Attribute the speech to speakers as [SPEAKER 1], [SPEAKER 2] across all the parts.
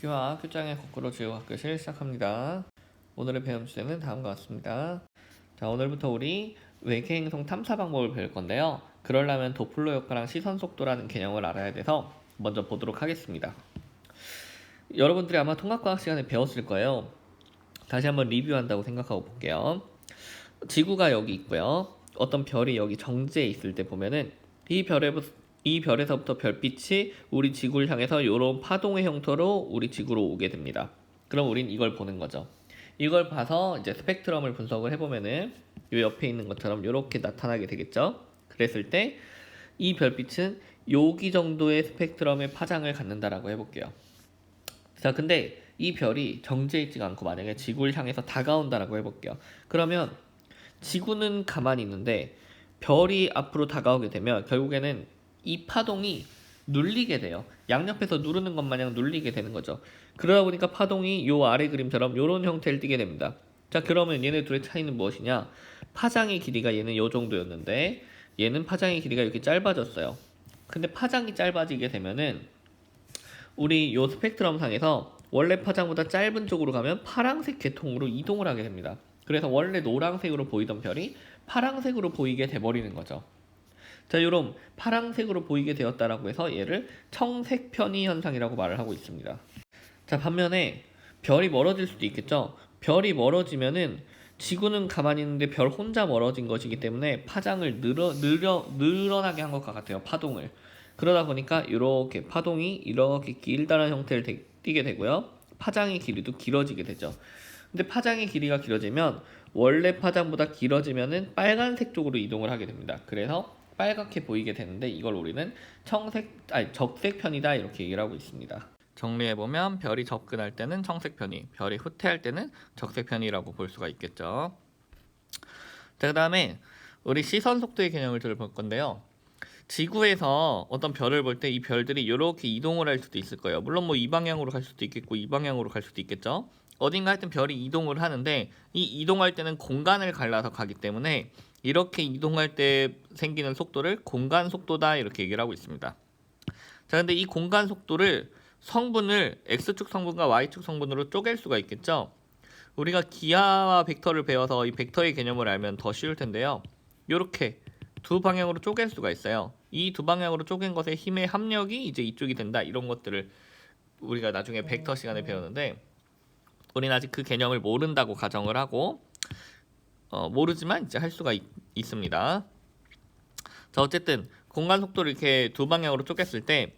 [SPEAKER 1] 기와 교장의 거꾸로 지우학 교실 시작합니다. 오늘의 배움 주제는 다음과 같습니다. 자, 오늘부터 우리 외계행성 탐사 방법을 배울 건데요. 그러려면 도플러 효과랑 시선 속도라는 개념을 알아야 돼서 먼저 보도록 하겠습니다. 여러분들이 아마 통합과학 시간에 배웠을 거예요. 다시 한번 리뷰한다고 생각하고 볼게요. 지구가 여기 있고요. 어떤 별이 여기 정지에 있을 때 보면은 이 별에서부터 별빛이 우리 지구를 향해서 이런 파동의 형태로 우리 지구로 오게 됩니다. 그럼 우린 이걸 보는 거죠. 이걸 봐서 이제 스펙트럼을 분석을 해보면은 이 옆에 있는 것처럼 이렇게 나타나게 되겠죠. 그랬을 때 이 별빛은 여기 정도의 스펙트럼의 파장을 갖는다라고 해볼게요. 자, 근데 이 별이 정지해 있지가 않고 만약에 지구를 향해서 다가온다라고 해볼게요. 그러면 지구는 가만히 있는데 별이 앞으로 다가오게 되면 결국에는 이 파동이 눌리게 돼요. 양옆에서 누르는 것 마냥 눌리게 되는 거죠. 그러다 보니까 파동이 요 아래 그림처럼 요런 형태를 띠게 됩니다. 자, 그러면 얘네 둘의 차이는 무엇이냐? 파장의 길이가 얘는 요 정도였는데 얘는 파장의 길이가 이렇게 짧아졌어요. 근데 파장이 짧아지게 되면은 우리 요 스펙트럼 상에서 원래 파장보다 짧은 쪽으로 가면 파란색 계통으로 이동을 하게 됩니다. 그래서 원래 노란색으로 보이던 별이 파란색으로 보이게 돼버리는 거죠. 자, 요런 파란색으로 보이게 되었다라고 해서 얘를 청색 편의 현상이라고 말을 하고 있습니다. 자, 반면에 별이 멀어질 수도 있겠죠. 별이 멀어지면은 지구는 가만히 있는데 별 혼자 멀어진 것이기 때문에 파장을 늘어나게 한 것과 같아요. 파동을. 그러다 보니까 이렇게 파동이 이렇게 길다란 형태를 띠게 되고요. 파장의 길이도 길어지게 되죠. 근데 파장의 길이가 길어지면 원래 파장보다 길어지면은 빨간색 쪽으로 이동을 하게 됩니다. 그래서 빨갛게 보이게 되는데 이걸 우리는 적색 편이다 이렇게 얘기를 하고 있습니다. 정리해보면 별이 접근할 때는 청색 편이, 별이 후퇴할 때는 적색 편이라고 볼 수가 있겠죠. 자, 그 다음에 우리 시선 속도의 개념을 들어볼 건데요. 지구에서 어떤 별을 볼 때 이 별들이 이렇게 이동을 할 수도 있을 거예요. 물론 뭐 이 방향으로 갈 수도 있겠고 이 방향으로 갈 수도 있겠죠. 어딘가 하여튼 별이 이동을 하는데 이 이동할 때는 공간을 갈라서 가기 때문에 이렇게 이동할 때 생기는 속도를 공간 속도다 이렇게 얘기를 하고 있습니다. 자, 근데 이 공간 속도를 성분을 X축 성분과 Y축 성분으로 쪼갤 수가 있겠죠. 우리가 기하와 벡터를 배워서 이 벡터의 개념을 알면 더 쉬울 텐데요. 이렇게 두 방향으로 쪼갤 수가 있어요. 이 두 방향으로 쪼갠 것의 힘의 합력이 이제 이쪽이 된다. 이런 것들을 우리가 나중에 벡터 시간에 배우는데 우리는 아직 그 개념을 모른다고 가정을 하고 모르지만 이제 할 수가 있습니다. 자, 어쨌든 공간 속도를 이렇게 두 방향으로 쪼갰을 때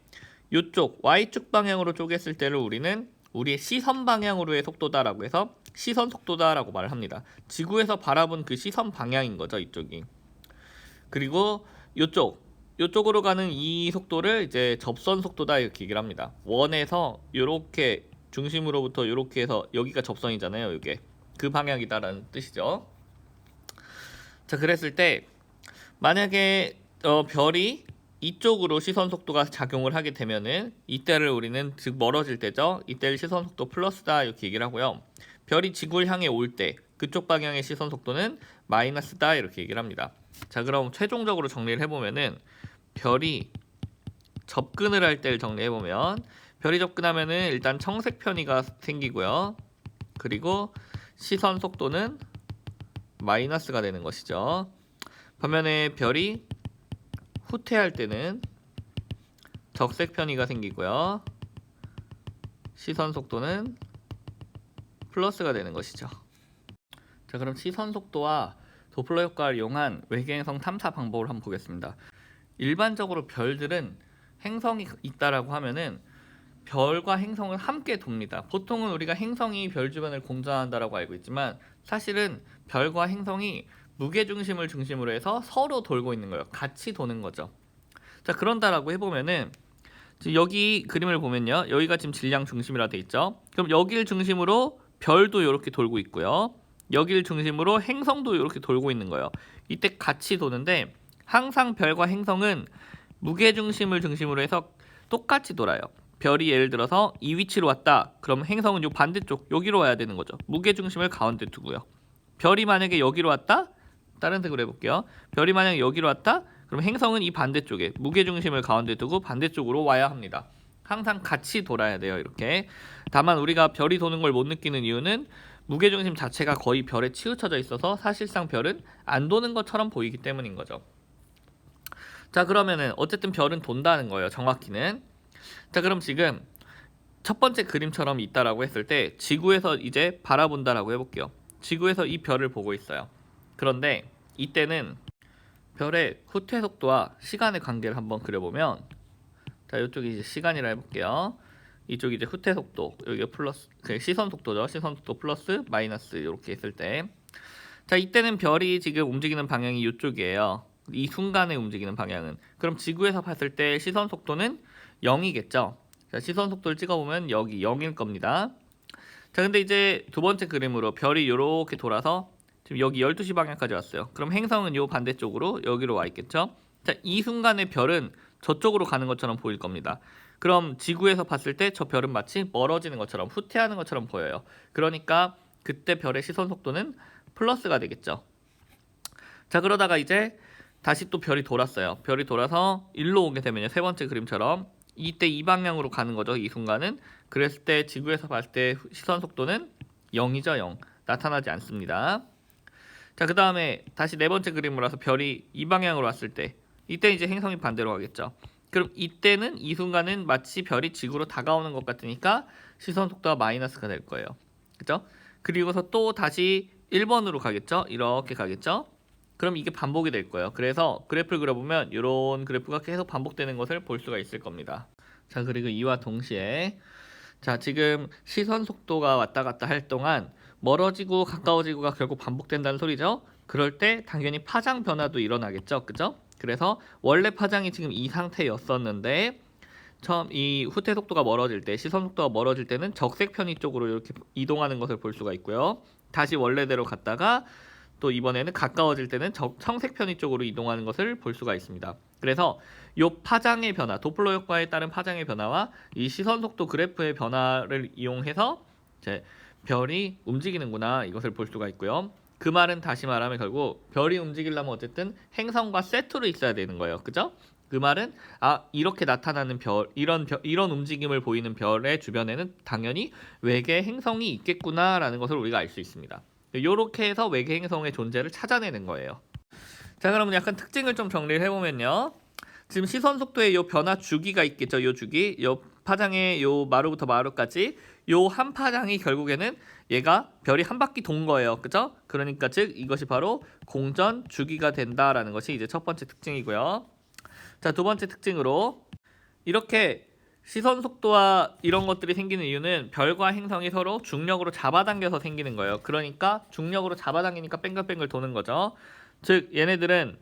[SPEAKER 1] 이쪽 Y축 방향으로 쪼갰을 때를 우리는 우리의 시선 방향으로의 속도다라고 해서 시선 속도다라고 말을 합니다. 지구에서 바라본 그 시선 방향인 거죠, 이쪽이. 그리고 이쪽으로 가는 이 속도를 이제 접선 속도다 이렇게 얘기를 합니다. 원에서 이렇게 중심으로부터 이렇게 해서 여기가 접선이잖아요. 이게 그 방향이다라는 뜻이죠. 자, 그랬을 때 만약에 별이 이쪽으로 시선 속도가 작용을 하게 되면은 이때를 우리는 즉 멀어질 때죠. 이때를 시선 속도 플러스다 이렇게 얘기를 하고요. 별이 지구를 향해 올 때 그쪽 방향의 시선 속도는 마이너스다 이렇게 얘기를 합니다. 자, 그럼 최종적으로 정리를 해보면은 별이 접근을 할 때를 정리해보면 별이 접근하면은 일단 청색 편이가 생기고요. 그리고 시선 속도는 마이너스가 되는 것이죠. 반면에 별이 후퇴할 때는 적색 편이가 생기고요. 시선 속도는 플러스가 되는 것이죠. 자, 그럼 시선 속도와 도플러 효과를 이용한 외계행성 탐사 방법을 한번 보겠습니다. 일반적으로 별들은 행성이 있다라고 하면은 별과 행성을 함께 돕니다. 보통은 우리가 행성이 별 주변을 공전한다라고 알고 있지만 사실은 별과 행성이 무게중심을 중심으로 해서 서로 돌고 있는 거예요. 같이 도는 거죠. 자, 그런다라고 해보면은 여기 그림을 보면요. 여기가 지금 질량 중심이라 돼 있죠. 그럼 여기를 중심으로 별도 이렇게 돌고 있고요. 여기를 중심으로 행성도 이렇게 돌고 있는 거예요. 이때 같이 도는데 항상 별과 행성은 무게중심을 중심으로 해서 똑같이 돌아요. 별이 예를 들어서 이 위치로 왔다. 그럼 행성은 요 반대쪽 여기로 와야 되는 거죠. 무게중심을 가운데 두고요. 별이 만약에 여기로 왔다. 다른 색으로 해볼게요. 별이 만약에 여기로 왔다. 그럼 행성은 이 반대쪽에 무게중심을 가운데 두고 반대쪽으로 와야 합니다. 항상 같이 돌아야 돼요. 이렇게. 다만 우리가 별이 도는 걸 못 느끼는 이유는 무게중심 자체가 거의 별에 치우쳐져 있어서 사실상 별은 안 도는 것처럼 보이기 때문인 거죠. 자, 그러면은 어쨌든 별은 돈다는 거예요. 정확히는. 자, 그럼 지금 첫 번째 그림처럼 있다라고 했을 때 지구에서 이제 바라본다라고 해볼게요. 지구에서 이 별을 보고 있어요. 그런데 이때는 별의 후퇴 속도와 시간의 관계를 한번 그려보면, 자, 이쪽이 이제 시간이라 해볼게요. 이쪽이 이제 후퇴 속도, 여기가 플러스, 시선 속도죠. 시선 속도 플러스 마이너스 이렇게 있을 때, 자, 이때는 별이 지금 움직이는 방향이 이쪽이에요. 이 순간에 움직이는 방향은. 그럼 지구에서 봤을 때 시선 속도는 0이겠죠. 자, 시선 속도를 찍어보면 여기 0일 겁니다. 자, 근데 이제 두 번째 그림으로 별이 이렇게 돌아서 지금 여기 12시 방향까지 왔어요. 그럼 행성은 요 반대쪽으로 여기로 와 있겠죠. 자, 이 순간에 별은 저쪽으로 가는 것처럼 보일 겁니다. 그럼 지구에서 봤을 때 저 별은 마치 멀어지는 것처럼, 후퇴하는 것처럼 보여요. 그러니까 그때 별의 시선 속도는 플러스가 되겠죠. 자, 그러다가 이제 다시 또 별이 돌았어요. 별이 돌아서 일로 오게 되면요, 세 번째 그림처럼 이때 이 방향으로 가는 거죠. 이 순간은. 그랬을 때 지구에서 봤을 때 시선 속도는 0이죠. 0. 나타나지 않습니다. 자, 그 다음에 다시 네 번째 그림으로 와서 별이 이 방향으로 왔을 때 이때 이제 행성이 반대로 가겠죠. 그럼 이때는 이 순간은 마치 별이 지구로 다가오는 것 같으니까 시선 속도가 마이너스가 될 거예요. 그죠? 그리고서 또 다시 1번으로 가겠죠. 이렇게 가겠죠. 그럼 이게 반복이 될 거예요. 그래서 그래프를 그려보면 이런 그래프가 계속 반복되는 것을 볼 수가 있을 겁니다. 자, 그리고 이와 동시에, 자, 지금 시선 속도가 왔다 갔다 할 동안 멀어지고 가까워지고가 결국 반복된다는 소리죠. 그럴 때 당연히 파장 변화도 일어나겠죠. 그죠? 그래서 원래 파장이 지금 이 상태였었는데 처음 이 후퇴 속도가 멀어질 때, 시선 속도가 멀어질 때는 적색 편의 쪽으로 이렇게 이동하는 것을 볼 수가 있고요. 다시 원래대로 갔다가 또 이번에는 가까워질 때는 청색 편의 쪽으로 이동하는 것을 볼 수가 있습니다. 그래서 이 파장의 변화, 도플러 효과에 따른 파장의 변화와 이 시선 속도 그래프의 변화를 이용해서 이제 별이 움직이는구나, 이것을 볼 수가 있고요. 그 말은 다시 말하면 결국 별이 움직이려면 어쨌든 행성과 세트로 있어야 되는 거예요. 그죠? 그 말은 이렇게 나타나는 이런 움직임을 보이는 별의 주변에는 당연히 외계 행성이 있겠구나라는 것을 우리가 알 수 있습니다. 이렇게 해서 외계 행성의 존재를 찾아내는 거예요. 자, 그러면 약간 특징을 좀 정리를 해보면요. 지금 시선 속도의 요 변화 주기가 있겠죠. 요 주기, 요 파장의 요 마루부터 마루까지 요 한 파장이 결국에는 얘가 별이 한 바퀴 돈 거예요. 그죠? 그러니까 즉 이것이 바로 공전 주기가 된다라는 것이 이제 첫 번째 특징이고요. 자, 두 번째 특징으로 이렇게 시선 속도와 이런 것들이 생기는 이유는 별과 행성이 서로 중력으로 잡아당겨서 생기는 거예요. 그러니까 중력으로 잡아당기니까 뱅글뱅글 도는 거죠. 즉 얘네들은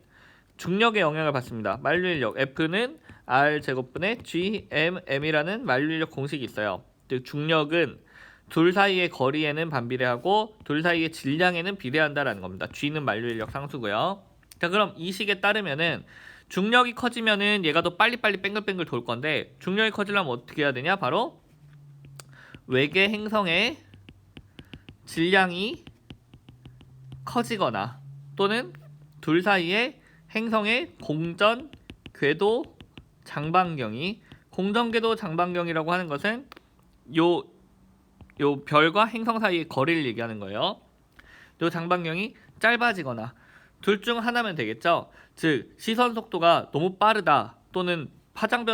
[SPEAKER 1] 중력의 영향을 받습니다. 만류인력 F는 R제곱분의 GMM이라는 만류인력 공식이 있어요. 즉 중력은 둘 사이의 거리에는 반비례하고 둘 사이의 질량에는 비례한다라는 겁니다. G는 만류인력 상수고요. 자, 그럼 이 식에 따르면은 중력이 커지면은 얘가 더 빨리빨리 뱅글뱅글 돌 건데, 중력이 커지려면 어떻게 해야 되냐? 바로 외계 행성의 질량이 커지거나 또는 둘 사이의 행성의 공전 궤도 장반경이, 공전 궤도 장반경이라고 하는 것은 요 별과 행성 사이의 거리를 얘기하는 거예요. 요 장반경이 짧아지거나 둘 중 하나면 되겠죠. 즉 시선 속도가 너무 빠르다 또는 파장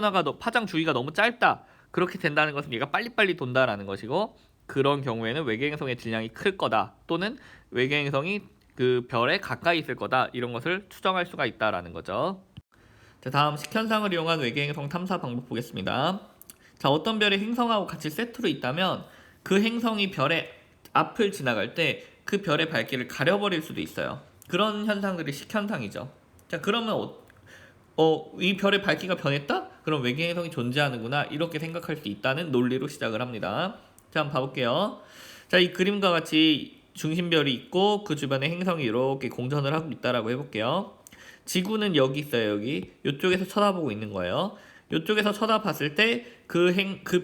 [SPEAKER 1] 주기가 너무 짧다, 그렇게 된다는 것은 얘가 빨리빨리 돈다라는 것이고, 그런 경우에는 외계 행성의 질량이 클 거다 또는 외계 행성이 그 별에 가까이 있을 거다, 이런 것을 추정할 수가 있다라는 거죠. 자, 다음 식현상을 이용한 외계 행성 탐사 방법 보겠습니다. 자, 어떤 별이 행성하고 같이 세트로 있다면 그 행성이 별의 앞을 지나갈 때 그 별의 밝기를 가려버릴 수도 있어요. 그런 현상들이 식현상이죠. 자, 그러면 이 별의 밝기가 변했다? 그럼 외계 행성이 존재하는구나, 이렇게 생각할 수 있다는 논리로 시작을 합니다. 자, 한번 봐볼게요. 자, 이 그림과 같이 중심별이 있고 그 주변에 행성이 이렇게 공전을 하고 있다라고 해볼게요. 지구는 여기 있어요. 여기 이쪽에서 쳐다보고 있는 거예요. 이쪽에서 쳐다봤을 때 그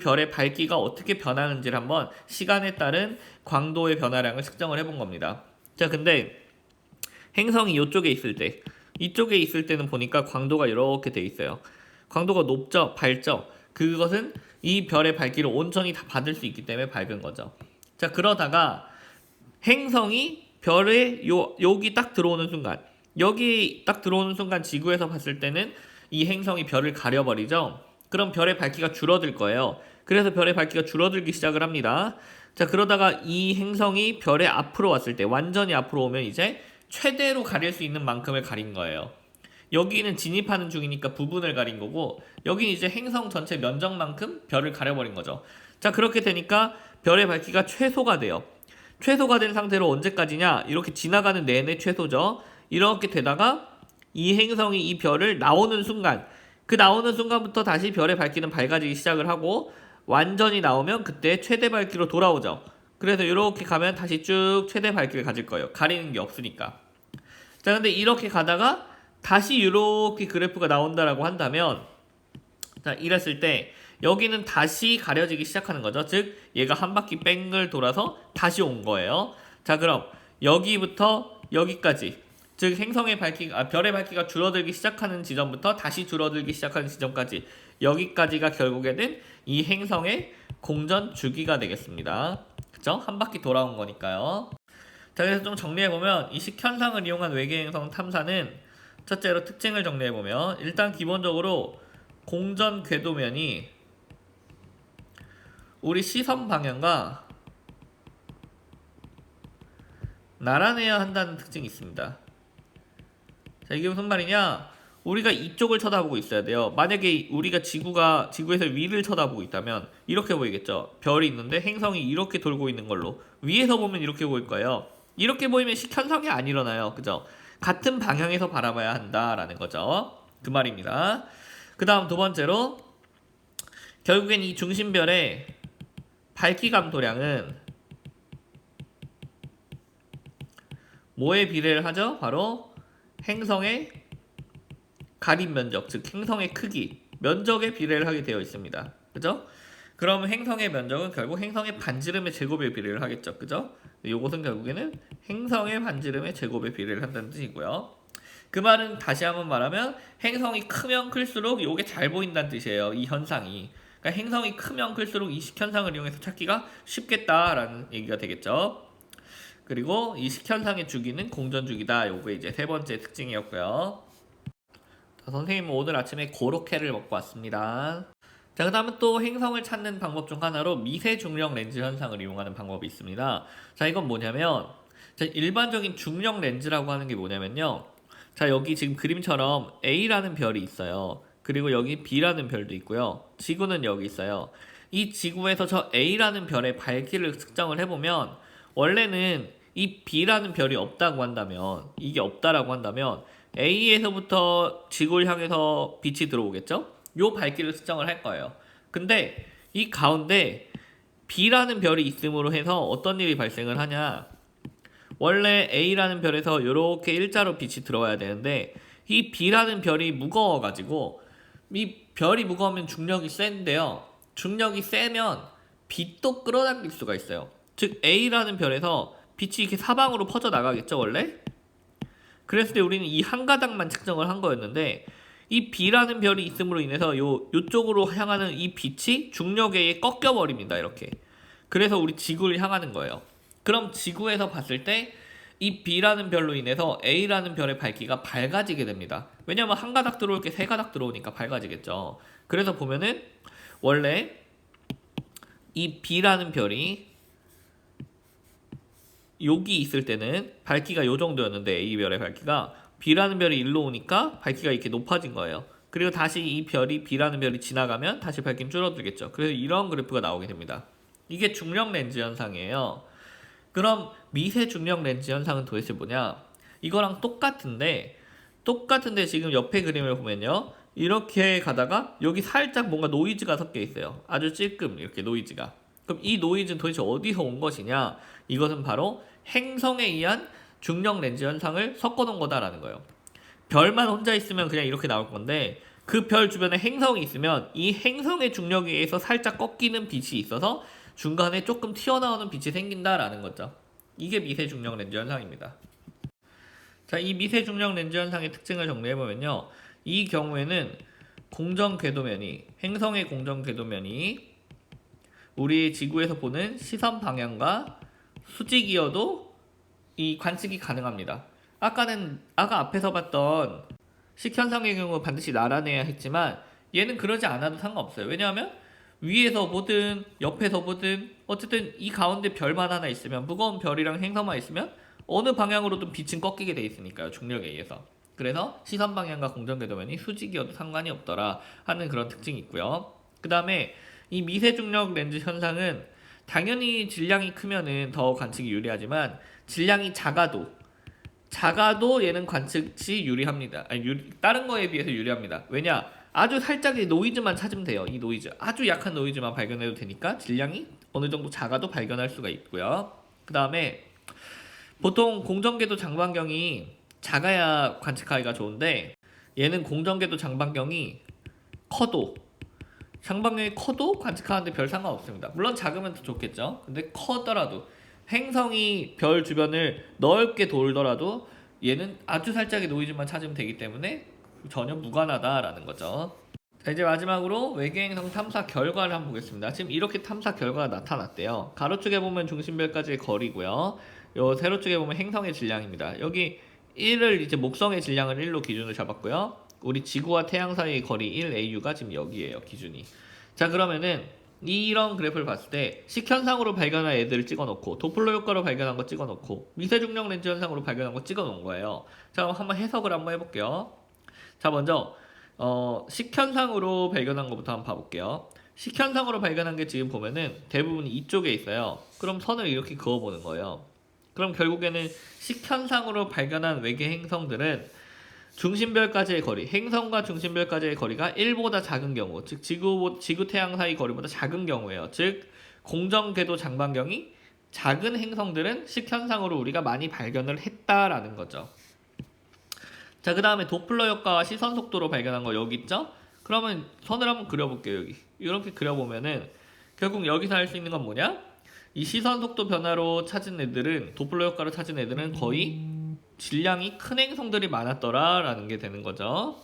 [SPEAKER 1] 별의 밝기가 어떻게 변하는지를 한번 시간에 따른 광도의 변화량을 측정을 해본 겁니다. 자, 근데 행성이 이쪽에 있을 때, 이쪽에 있을 때는 보니까 광도가 이렇게 돼 있어요. 광도가 높죠? 밝죠? 그것은 이 별의 밝기를 온전히 다 받을 수 있기 때문에 밝은 거죠. 자, 그러다가 행성이 별에 여기 딱 들어오는 순간, 여기 딱 들어오는 순간 지구에서 봤을 때는 이 행성이 별을 가려버리죠. 그럼 별의 밝기가 줄어들 거예요. 그래서 별의 밝기가 줄어들기 시작을 합니다. 자, 그러다가 이 행성이 별의 앞으로 왔을 때, 완전히 앞으로 오면 이제 최대로 가릴 수 있는 만큼을 가린 거예요. 여기는 진입하는 중이니까 부분을 가린 거고, 여기는 이제 행성 전체 면적만큼 별을 가려버린 거죠. 자, 그렇게 되니까 별의 밝기가 최소가 돼요. 최소가 된 상태로 언제까지냐? 이렇게 지나가는 내내 최소죠. 이렇게 되다가 이 행성이 이 별을 나오는 순간, 그 나오는 순간부터 다시 별의 밝기는 밝아지기 시작을 하고, 완전히 나오면 그때 최대 밝기로 돌아오죠. 그래서 이렇게 가면 다시 쭉 최대 밝기를 가질 거예요. 가리는 게 없으니까. 자, 근데 이렇게 가다가 다시 이렇게 그래프가 나온다라고 한다면, 자, 이랬을 때 여기는 다시 가려지기 시작하는 거죠. 즉 얘가 한 바퀴 뺑글 돌아서 다시 온 거예요. 자, 그럼 여기부터 여기까지, 즉 행성의 밝기가, 별의 밝기가 줄어들기 시작하는 지점부터 다시 줄어들기 시작하는 지점까지, 여기까지가 결국에는 이 행성의 공전 주기가 되겠습니다. 그쵸? 한 바퀴 돌아온 거니까요. 자, 그래서 좀 정리해보면 이 식현상을 이용한 외계 행성 탐사는 첫째로 특징을 정리해보면, 일단 기본적으로 공전 궤도면이 우리 시선 방향과 나란해야 한다는 특징이 있습니다. 자, 이게 무슨 말이냐? 우리가 이쪽을 쳐다보고 있어야 돼요. 만약에 우리가 지구에서 위를 쳐다보고 있다면 이렇게 보이겠죠. 별이 있는데 행성이 이렇게 돌고 있는 걸로 위에서 보면 이렇게 보일 거예요. 이렇게 보이면 식현상이 안 일어나요. 그죠? 같은 방향에서 바라봐야 한다라는 거죠. 그 말입니다. 그 다음 두 번째로, 결국엔 이 중심별의 밝기 감도량은 뭐에 비례를 하죠? 바로 행성의 가림 면적, 즉 행성의 크기, 면적에 비례를 하게 되어 있습니다. 그죠? 그럼 행성의 면적은 결국 행성의 반지름의 제곱에 비례를 하겠죠. 그죠? 요것은 결국에는 행성의 반지름의 제곱에 비례를 한다는 뜻이고요. 그 말은 다시 한번 말하면 행성이 크면 클수록 요게 잘 보인다는 뜻이에요. 이 현상이. 그러니까 행성이 크면 클수록 이 식현상을 이용해서 찾기가 쉽겠다라는 얘기가 되겠죠. 그리고 이 식현상의 주기는 공전주기다. 요게 이제 세 번째 특징이었고요. 자, 선생님은 오늘 아침에 고로케를 먹고 왔습니다. 자, 그 다음은 또 행성을 찾는 방법 중 하나로 미세 중력 렌즈 현상을 이용하는 방법이 있습니다. 자, 이건 뭐냐면, 자, 일반적인 중력 렌즈라고 하는 게 뭐냐면요. 자, 여기 지금 그림처럼 A라는 별이 있어요. 그리고 여기 B라는 별도 있고요. 지구는 여기 있어요. 이 지구에서 저 A라는 별의 밝기를 측정을 해보면, 원래는 이 B라는 별이 없다고 한다면, 이게 없다라고 한다면 A에서부터 지구를 향해서 빛이 들어오겠죠? 요 밝기를 측정을 할 거예요. 근데 이 가운데 B라는 별이 있음으로 해서 어떤 일이 발생을 하냐? 원래 A라는 별에서 이렇게 일자로 빛이 들어와야 되는데, 이 B라는 별이 무거워가지고, 이 별이 무거우면 중력이 센데요. 중력이 세면 빛도 끌어당길 수가 있어요. 즉 A라는 별에서 빛이 이렇게 사방으로 퍼져 나가겠죠, 원래? 그랬을 때 우리는 이 한 가닥만 측정을 한 거였는데, 이 B라는 별이 있음으로 인해서 요쪽으로 향하는 이 빛이 중력에 의해 꺾여 버립니다. 이렇게. 그래서 우리 지구를 향하는 거예요. 그럼 지구에서 봤을 때 이 B라는 별로 인해서 A라는 별의 밝기가 밝아지게 됩니다. 왜냐면 한 가닥 들어올 게 세 가닥 들어오니까 밝아지겠죠. 그래서 보면은 원래 이 B라는 별이 여기 있을 때는 밝기가 요 정도였는데, A별의 밝기가 B라는 별이 일로 오니까 밝기가 이렇게 높아진 거예요. 그리고 다시 이 별이 B라는 별이 지나가면 다시 밝기는 줄어들겠죠. 그래서 이런 그래프가 나오게 됩니다. 이게 중력 렌즈 현상이에요. 그럼 미세 중력 렌즈 현상은 도대체 뭐냐? 이거랑 똑같은데 지금 옆에 그림을 보면요, 이렇게 가다가 여기 살짝 뭔가 노이즈가 섞여 있어요. 아주 찔끔 이렇게 노이즈가. 그럼 이 노이즈는 도대체 어디서 온 것이냐? 이것은 바로 행성에 의한 중력 렌즈 현상을 섞어놓은 거다라는 거예요. 별만 혼자 있으면 그냥 이렇게 나올 건데, 그 별 주변에 행성이 있으면 이 행성의 중력에 의해서 살짝 꺾이는 빛이 있어서 중간에 조금 튀어나오는 빛이 생긴다라는 거죠. 이게 미세 중력 렌즈 현상입니다. 자, 이 미세 중력 렌즈 현상의 특징을 정리해보면요, 이 경우에는 공전 궤도면이, 행성의 공전 궤도면이 우리 지구에서 보는 시선 방향과 수직이어도 이 관측이 가능합니다. 아까 앞에서 봤던 식현상의 경우 반드시 나란해야 했지만 얘는 그러지 않아도 상관없어요. 왜냐하면 위에서 보든 옆에서 보든 어쨌든 이 가운데 별만 하나 있으면, 무거운 별이랑 행성만 있으면 어느 방향으로든 빛은 꺾이게 돼 있으니까요. 중력에 의해서. 그래서 시선 방향과 공전궤도면이 수직이어도 상관이 없더라 하는 그런 특징이 있고요. 그 다음에 이 미세중력 렌즈 현상은 당연히 질량이 크면은 더 관측이 유리하지만 질량이 작아도 얘는 관측이 유리합니다. 다른 거에 비해서 유리합니다. 왜냐? 아주 살짝의 노이즈만 찾으면 돼요. 이 노이즈. 아주 약한 노이즈만 발견해도 되니까 질량이 어느 정도 작아도 발견할 수가 있고요. 그 다음에 보통 공전궤도 장반경이 작아야 관측하기가 좋은데 얘는 공전궤도 장반경이 장반경이 커도 관측하는데 별 상관없습니다. 물론 작으면 더 좋겠죠. 근데 커더라도 행성이 별 주변을 넓게 돌더라도 얘는 아주 살짝의 노이즈만 찾으면 되기 때문에 전혀 무관하다라는 거죠. 자, 이제 마지막으로 외계행성 탐사 결과를 한번 보겠습니다. 지금 이렇게 탐사 결과가 나타났대요. 가로축에 보면 중심별까지의 거리고요. 요 세로축에 보면 행성의 질량입니다. 여기 1을 이제 목성의 질량을 1로 기준으로 잡았고요. 우리 지구와 태양 사이의 거리 1AU가 지금 여기에요, 기준이. 자, 그러면은 이런 그래프를 봤을 때 식현상으로 발견한 애들을 찍어놓고 도플러 효과로 발견한 거 찍어놓고 미세중력 렌즈 현상으로 발견한 거 찍어놓은 거예요. 자, 그럼 한번 해석을 한번 해볼게요. 자, 먼저 식현상으로 발견한 것부터 한번 봐볼게요. 식현상으로 발견한 게 지금 보면은 대부분 이쪽에 있어요. 그럼 선을 이렇게 그어보는 거예요. 그럼 결국에는 식현상으로 발견한 외계 행성들은 중심별까지의 거리, 행성과 중심별까지의 거리가 1보다 작은 경우, 즉 지구 태양 사이 거리보다 작은 경우예요. 즉 공전궤도 장반경이 작은 행성들은 식현상으로 우리가 많이 발견을 했다라는 거죠. 자, 그 다음에 도플러 효과와 시선 속도로 발견한 거 여기 있죠? 그러면 선을 한번 그려볼게요. 여기 이렇게 그려보면은 결국 여기서 할 수 있는 건 뭐냐? 이 시선 속도 변화로 찾은 애들은, 도플러 효과로 찾은 애들은 거의 질량이 큰 행성들이 많았더라 라는 게 되는 거죠.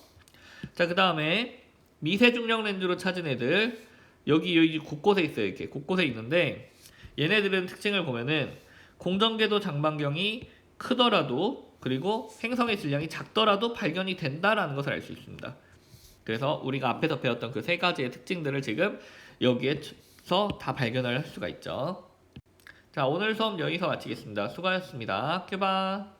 [SPEAKER 1] 자, 그 다음에 미세중력 렌즈로 찾은 애들, 여기 곳곳에 있어요. 이렇게 곳곳에 있는데 얘네들은 특징을 보면은 공전궤도 장반경이 크더라도, 그리고 행성의 질량이 작더라도 발견이 된다라는 것을 알 수 있습니다. 그래서 우리가 앞에서 배웠던 그 세 가지의 특징들을 지금 여기에서 다 발견을 할 수가 있죠. 자, 오늘 수업 여기서 마치겠습니다. 수고하셨습니다. 큐바.